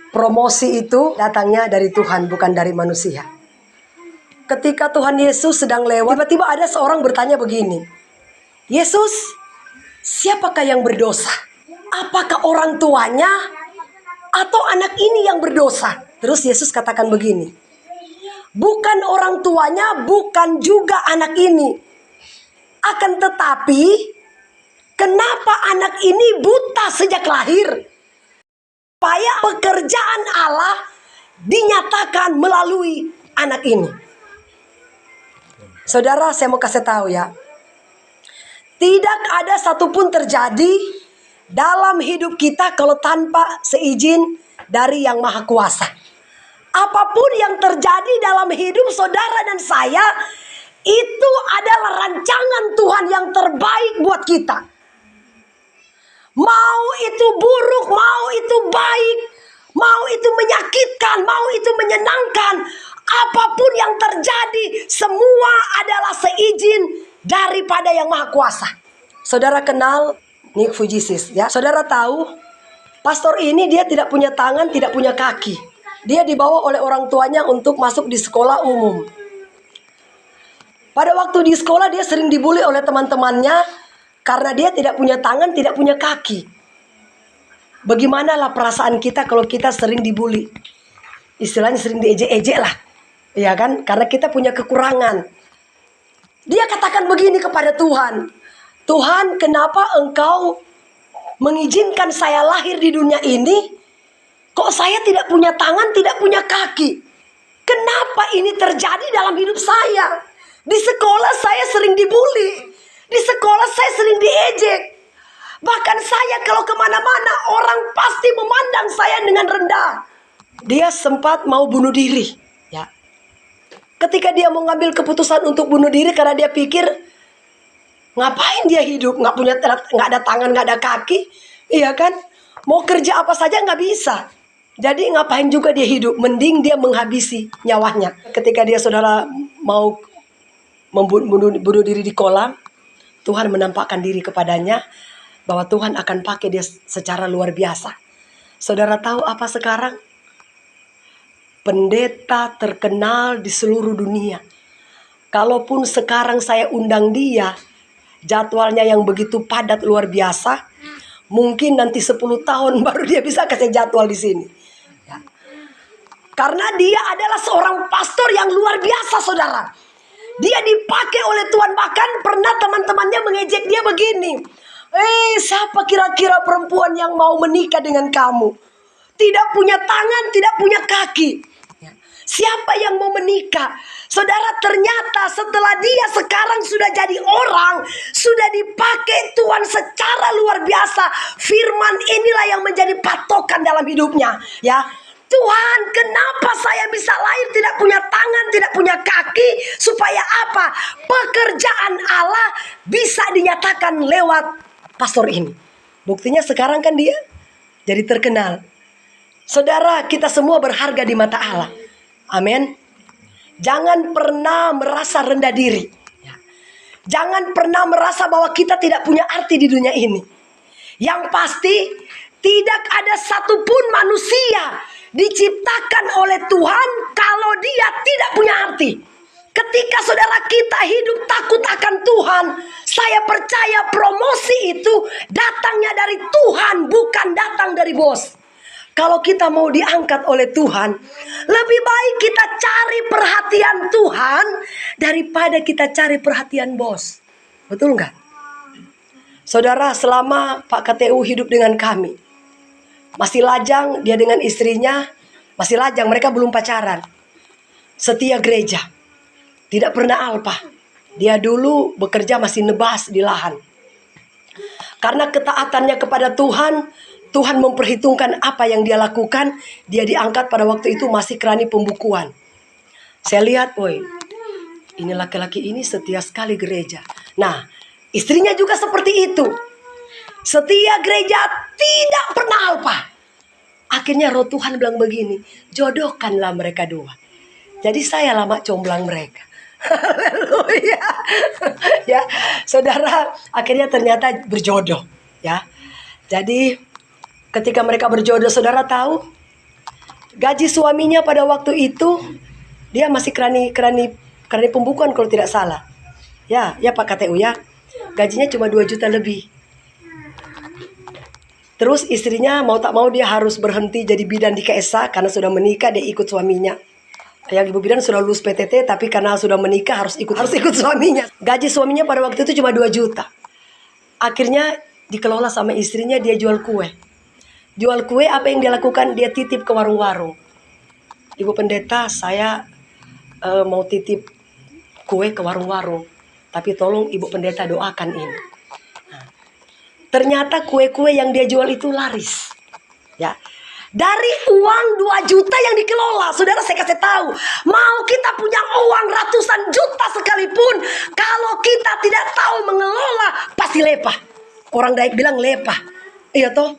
Promosi itu datangnya dari Tuhan, bukan dari manusia. Ketika Tuhan Yesus sedang lewat, tiba-tiba ada seorang bertanya begini, Yesus, siapakah yang berdosa? Apakah orang tuanya atau anak ini yang berdosa? Terus Yesus katakan begini, bukan orang tuanya, bukan juga anak ini. Akan tetapi, kenapa anak ini buta sejak lahir? Supaya pekerjaan Allah dinyatakan melalui anak ini. Saudara, saya mau kasih tahu ya. Tidak ada satupun terjadi dalam hidup kita kalau tanpa seizin dari Yang Maha Kuasa. Apapun yang terjadi dalam hidup saudara dan saya, itu adalah rancangan Tuhan yang terbaik buat kita. Mau itu buruk, mau itu baik, mau itu menyakitkan, mau itu menyenangkan, apapun yang terjadi, semua adalah seizin daripada Yang Maha Kuasa. Saudara kenal Nick Fujisis ya? Saudara tahu, pastor ini dia tidak punya tangan, tidak punya kaki. Dia dibawa oleh orang tuanya untuk masuk di sekolah umum. Pada waktu di sekolah dia sering dibully oleh teman-temannya karena dia tidak punya tangan, tidak punya kaki. Bagaimanalah perasaan kita kalau kita sering dibully? Istilahnya sering diejek-ejek lah. Ya kan? Karena kita punya kekurangan. Dia katakan begini kepada Tuhan. Tuhan, kenapa Engkau mengizinkan saya lahir di dunia ini? Kok saya tidak punya tangan, tidak punya kaki? Kenapa ini terjadi dalam hidup saya? Di sekolah saya sering dibully. Di sekolah saya sering diejek. Bahkan saya kalau kemana-mana orang pasti memandang saya dengan rendah. Dia sempat mau bunuh diri. Ya. Ketika dia mau ngambil keputusan untuk bunuh diri karena dia pikir, ngapain dia hidup? Nggak ada tangan, nggak ada kaki. Iya kan? Mau kerja apa saja nggak bisa. Jadi ngapain juga dia hidup? Mending dia menghabisi nyawanya. Ketika dia saudara mau bunuh diri di kolam, Tuhan menampakkan diri kepadanya bahwa Tuhan akan pakai dia secara luar biasa. Saudara tahu apa sekarang? Pendeta terkenal di seluruh dunia. Kalaupun sekarang saya undang dia, jadwalnya yang begitu padat luar biasa, mungkin nanti 10 tahun baru dia bisa kasih jadwal di sini. Ya. Karena dia adalah seorang pastor yang luar biasa, saudara. Dia dipakai oleh Tuhan, bahkan pernah teman-temannya mengejek dia begini. Siapa kira-kira perempuan yang mau menikah dengan kamu? Tidak punya tangan, tidak punya kaki. Siapa yang mau menikah? Saudara, ternyata setelah dia sekarang sudah jadi orang, sudah dipakai Tuhan secara luar biasa. Firman inilah yang menjadi patokan dalam hidupnya. Ya. Tuhan, kenapa saya bisa lahir tidak punya tangan, tidak punya kaki? Supaya apa? Pekerjaan Allah bisa dinyatakan lewat pastor ini. Buktinya sekarang kan dia jadi terkenal. Saudara, kita semua berharga di mata Allah. Amin. Jangan pernah merasa rendah diri. Jangan pernah merasa bahwa kita tidak punya arti di dunia ini. Yang pasti, tidak ada satupun manusia diciptakan oleh Tuhan kalau dia tidak punya arti. Ketika saudara kita hidup takut akan Tuhan, saya percaya promosi itu datangnya dari Tuhan, bukan datang dari bos. Kalau kita mau diangkat oleh Tuhan, lebih baik kita cari perhatian Tuhan daripada kita cari perhatian bos. Betul nggak? Saudara, selama Pak KTU hidup dengan kami, masih lajang dia dengan istrinya, masih lajang, mereka belum pacaran. Setia gereja, tidak pernah alpa. Dia dulu bekerja masih nebas di lahan. Karena ketaatannya kepada Tuhan, Tuhan memperhitungkan apa yang dia lakukan. Dia diangkat pada waktu itu masih kerani pembukuan. Saya lihat, woi, ini laki-laki ini setia sekali gereja. Nah, istrinya juga seperti itu. Setia gereja, tidak pernah alpa. Akhirnya roh Tuhan bilang begini, jodohkanlah mereka dua. Jadi saya lama comblang mereka. Haleluya. Ya, saudara, akhirnya ternyata berjodoh. Ya, jadi ketika mereka berjodoh, saudara tahu, Gaji suaminya pada waktu itu, dia masih kerani pembukuan kalau tidak salah. Ya Pak KTU ya. Gajinya cuma 2 juta lebih. Terus istrinya mau tak mau dia harus berhenti jadi bidan di KSA karena sudah menikah, dia ikut suaminya. Yang ibu bidan sudah lulus PTT tapi karena sudah menikah harus ikut suaminya. Gaji suaminya pada waktu itu cuma 2 juta. Akhirnya dikelola sama istrinya, dia jual kue. Jual kue, apa yang dia lakukan? Dia titip ke warung-warung. Ibu pendeta, saya mau titip kue ke warung-warung, tapi tolong ibu pendeta doakan ini. Nah, ternyata kue-kue yang dia jual itu laris. Ya. Dari uang 2 juta yang dikelola, saudara saya kasih tahu, mau kita punya uang ratusan juta sekalipun, kalau kita tidak tahu mengelola, pasti lepah. Orang Dayak bilang lepah. Iya toh?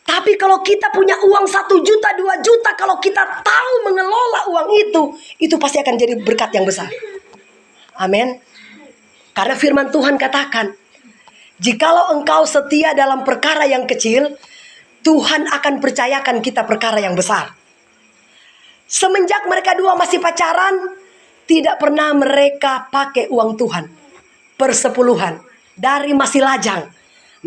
Tapi kalau kita punya uang 1 juta, 2 juta, kalau kita tahu mengelola uang itu pasti akan jadi berkat yang besar. Amin. Karena firman Tuhan katakan, jikalau engkau setia dalam perkara yang kecil, Tuhan akan percayakan kita perkara yang besar. Semenjak mereka dua masih pacaran, tidak pernah mereka pakai uang Tuhan. Persepuluhan. Dari masih lajang,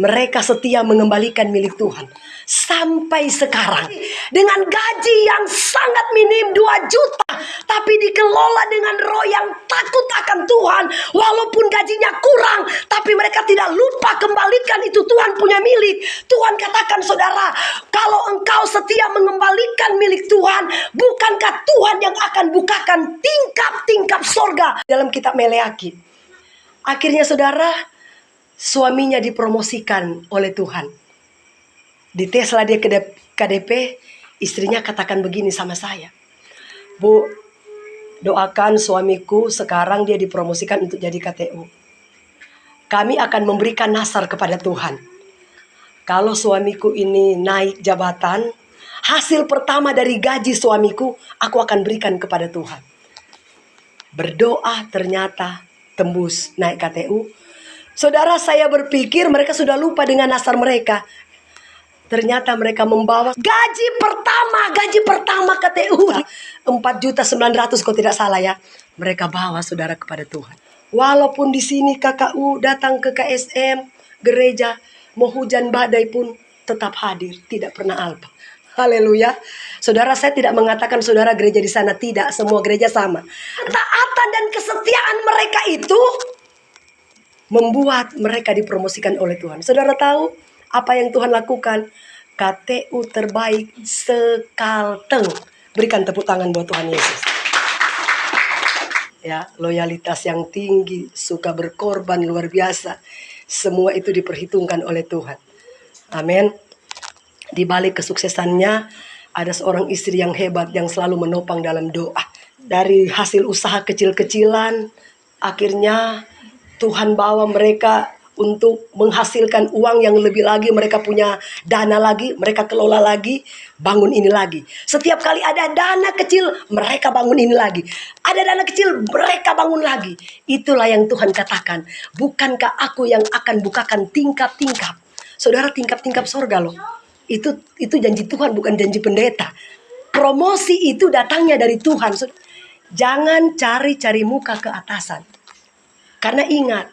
mereka setia mengembalikan milik Tuhan. Sampai sekarang, dengan gaji yang sangat minim 2 juta, tapi dikelola dengan roh yang takut akan Tuhan. Walaupun gajinya kurang, tapi mereka tidak lupa kembalikan itu Tuhan punya milik. Tuhan katakan, saudara, kalau engkau setia mengembalikan milik Tuhan, bukankah Tuhan yang akan bukakan tingkap-tingkap sorga dalam kitab Meleaki. Akhirnya saudara, suaminya dipromosikan oleh Tuhan. Di Tesla dia ke KDP, istrinya katakan begini sama saya, Bu, doakan suamiku sekarang dia dipromosikan untuk jadi KTU. Kami akan memberikan nasar kepada Tuhan. Kalau suamiku ini naik jabatan, hasil pertama dari gaji suamiku, aku akan berikan kepada Tuhan. Berdoa ternyata tembus naik KTU. Saudara, saya berpikir mereka sudah lupa dengan nasar mereka. Ternyata mereka membawa gaji pertama KTU 4.900.000 kalau tidak salah ya. Mereka bawa saudara kepada Tuhan. Walaupun di sini KKU datang ke KSM, gereja, mau hujan badai pun tetap hadir, tidak pernah alpa. Haleluya. Saudara, saya tidak mengatakan saudara gereja di sana tidak, semua gereja sama. Ketaatan dan kesetiaan mereka itu membuat mereka dipromosikan oleh Tuhan. Saudara tahu apa yang Tuhan lakukan? KTU terbaik sekalteng. Berikan tepuk tangan buat Tuhan Yesus. Ya, loyalitas yang tinggi, suka berkorban luar biasa. Semua itu diperhitungkan oleh Tuhan. Amin. Di balik kesuksesannya ada seorang istri yang hebat yang selalu menopang dalam doa. Dari hasil usaha kecil-kecilan, akhirnya Tuhan bawa mereka untuk menghasilkan uang yang lebih lagi. Mereka punya dana lagi, mereka kelola lagi, bangun ini lagi. Setiap kali ada dana kecil, mereka bangun ini lagi. Ada dana kecil, mereka bangun lagi. Itulah yang Tuhan katakan, bukankah aku yang akan bukakan tingkap-tingkap. Saudara, tingkap-tingkap sorga loh. Itu janji Tuhan, bukan janji pendeta. Promosi itu datangnya dari Tuhan. Jangan cari-cari muka ke atasan. Karena ingat,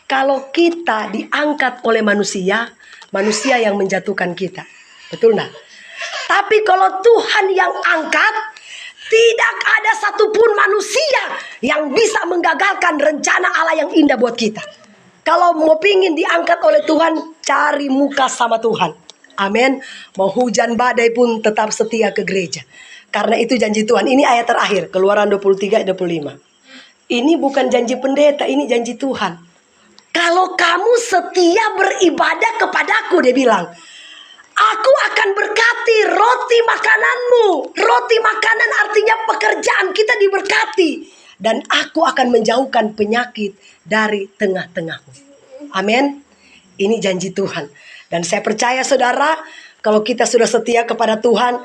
kalau kita diangkat oleh manusia, manusia yang menjatuhkan kita. Betul enggak? Tapi kalau Tuhan yang angkat, tidak ada satupun manusia yang bisa menggagalkan rencana Allah yang indah buat kita. Kalau mau pingin diangkat oleh Tuhan, cari muka sama Tuhan. Amin. Mau hujan badai pun tetap setia ke gereja. Karena itu janji Tuhan. Ini ayat terakhir, Keluaran 23:25. Ini bukan janji pendeta, ini janji Tuhan. Kalau kamu setia beribadah kepadaku, dia bilang, aku akan berkati roti makananmu. Roti makanan artinya pekerjaan kita diberkati. Dan aku akan menjauhkan penyakit dari tengah-tengahmu. Amin. Ini janji Tuhan. Dan saya percaya saudara, kalau kita sudah setia kepada Tuhan,